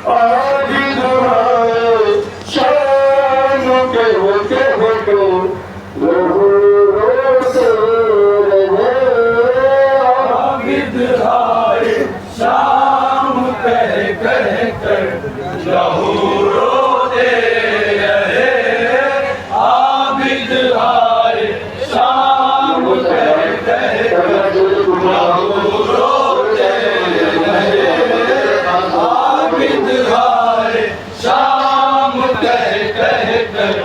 आबिद हाय शाम के होते होते लहू रोते रहे। आबिद हाय शाम कह कह कर लहू रोते रहे। आबिद हाय शाम कह कह कर लहू रोते रहे। आबिद हाय शाम कह कह कर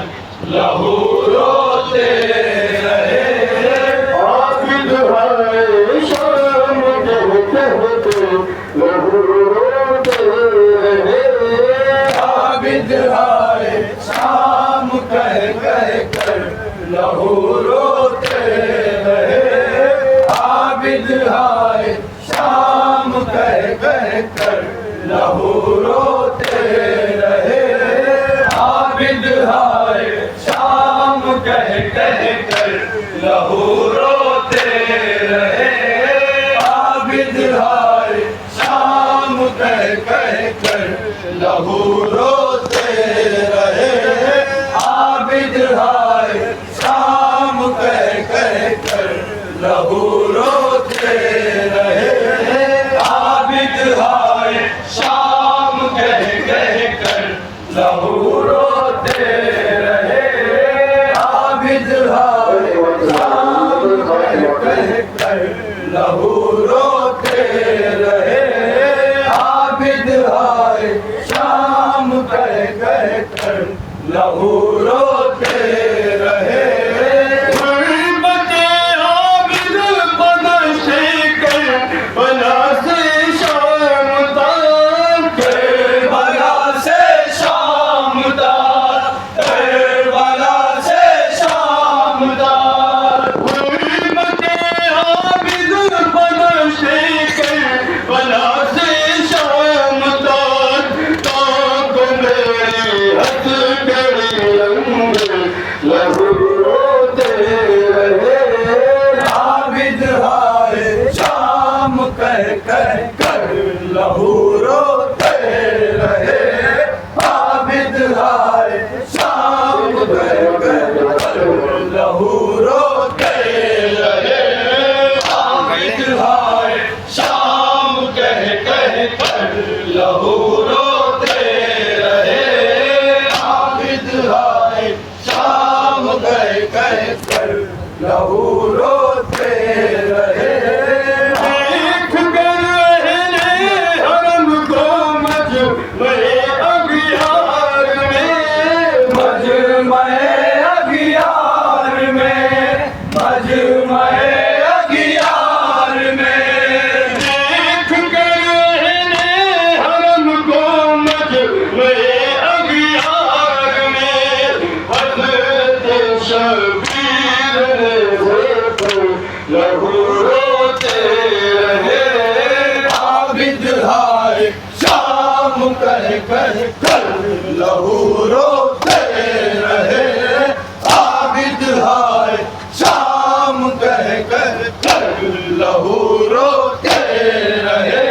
लहू रोते रहे। आबिद हाय शाम के होते होते लहू रोते रहे। आबिद हाय शाम कह कह कर लहू रोते रहे। आबिद हाय शाम कह कह कर लहू रोते रहे। आबिद हाय शाम कह कह कर लहू रोते रहे। आबिद हाय शाम कह कह कर लहू रोते रहे। आबिद हाय शाम कह कह कर लहू रोते रहे। आबिद हाय शाम कह कह कर लहू रोते रहे। आबिद हाय शाम कह कह कर लहू रोते रहे। आबिद हाय शाम कह कह कर लहू रोते रहे। गुरबते आबिद बदशे कर बला से शाम तक। करबला से शाम तक। करबला से शाम तक। गुरबते आबिद बदशे कर बला से शाम तक। ताक मेरे हथकड़ी लंबे लहू रोते रहे। आबिद हाय शाम कह कह कर लहू रोते रहे। आबिद हाय शाम कह कह कर लहू रोते रहे। आबिद हाय शाम कह कह कर लहू रोते रहे। आबिद हाय शाम कह कह कर लहू रोते रहे। देख कर रहने हरम को मजमे अगियार में। मजमे अगियार में। मजमे अगियार में। देख कर रहने हरम को मजमे अगियार में। हज़रत शबीर ने देखो लहू रोते रहे। आबिद हाय शाम कह कह कर लहू रोते रहे। आबिद हाय शाम कह कह कर लहू रोते रहे।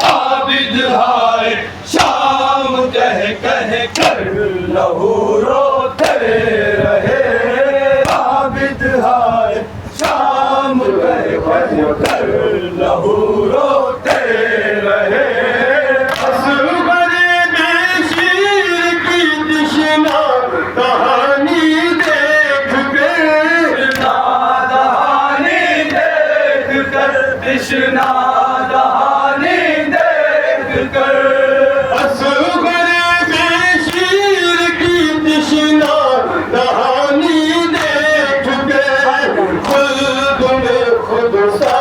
आबिद हाय शाम कह कह कर लहू रोते रहे। आबिद हाय शाम कह कह कर लहू रोते रहे। असगर बेशीर की तृष्णा कहानी देख कर। दहानी देख कर। तृष्णा दहानी देख कर। असगर बेशीर की तृष्णा कहानी देख कर। खुद में खुद सा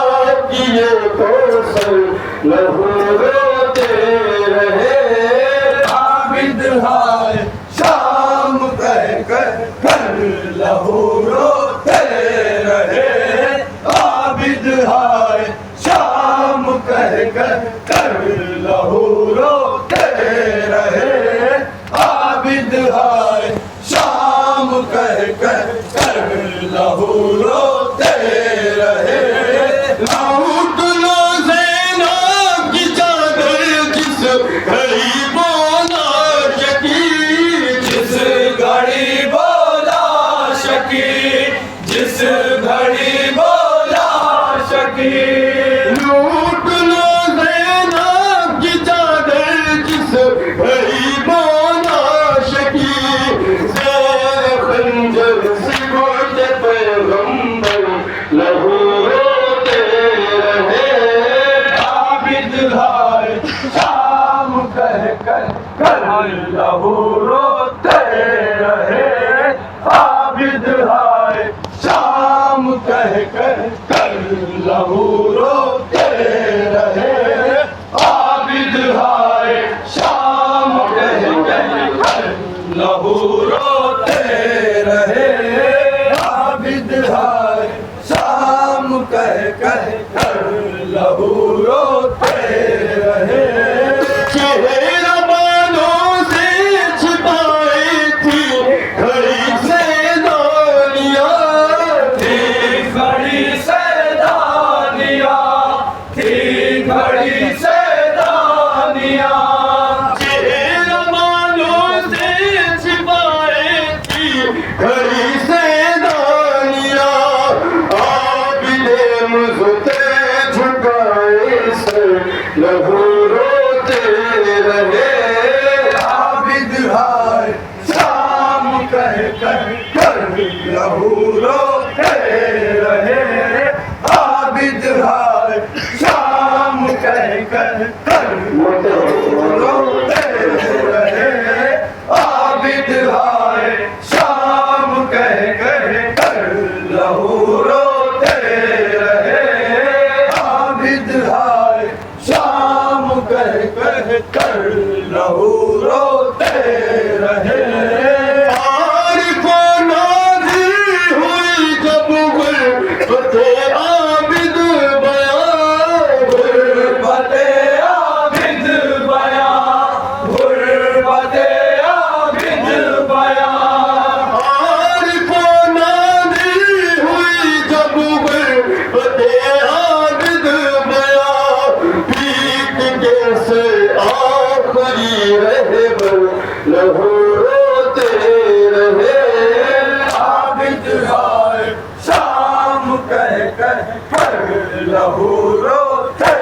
किए कौशल लहू रोते रहे। आबिद हाय शाम कह कह कर लहू रोते रहे। आबिद हाय शाम कह कह कर लहू रोते रहे। आबिद हाय शाम कह कह कर लहू रोते रहे। लाऊं तुलो ज़ैनब की चादर जिस घड़ी कह कर लहू रोते रहे आबिद हाय शाम कह कर लहू रोते रहे आबिद हाय शाम कह कर लहू रोते रहे आबिद हाय शाम कह कर लहू रोते रहे चेहरा बालों से छिपाई थी घड़ी से दानियां थी घड़ी से दानियां थी घड़ी से दानियां चेहरा बालों से छिपाई थी घड़ी से दानियां आबिदे मुझते झुकाए से लहू रोते रहे आबिद हाय शाम कह कर लहू रोते रहे आबिद हाय शाम कह कर लहू रोते रहे आबिद हाय शाम कह कर लहू रोते रहे आबिद हाय शाम कह कर लहू रोते रहे आरिफों नाज़िल हुई जब गुर्बते आबिद बयां गुर्बते आबिद बयां गुर्बते आबिद बयां आरिफों नाज़िल हुई जब गुर्बते आबिद बयां पीक जैसे आखिरी रहबर लहू रोते रहे आबिद हाय शाम कह कर लहू रोते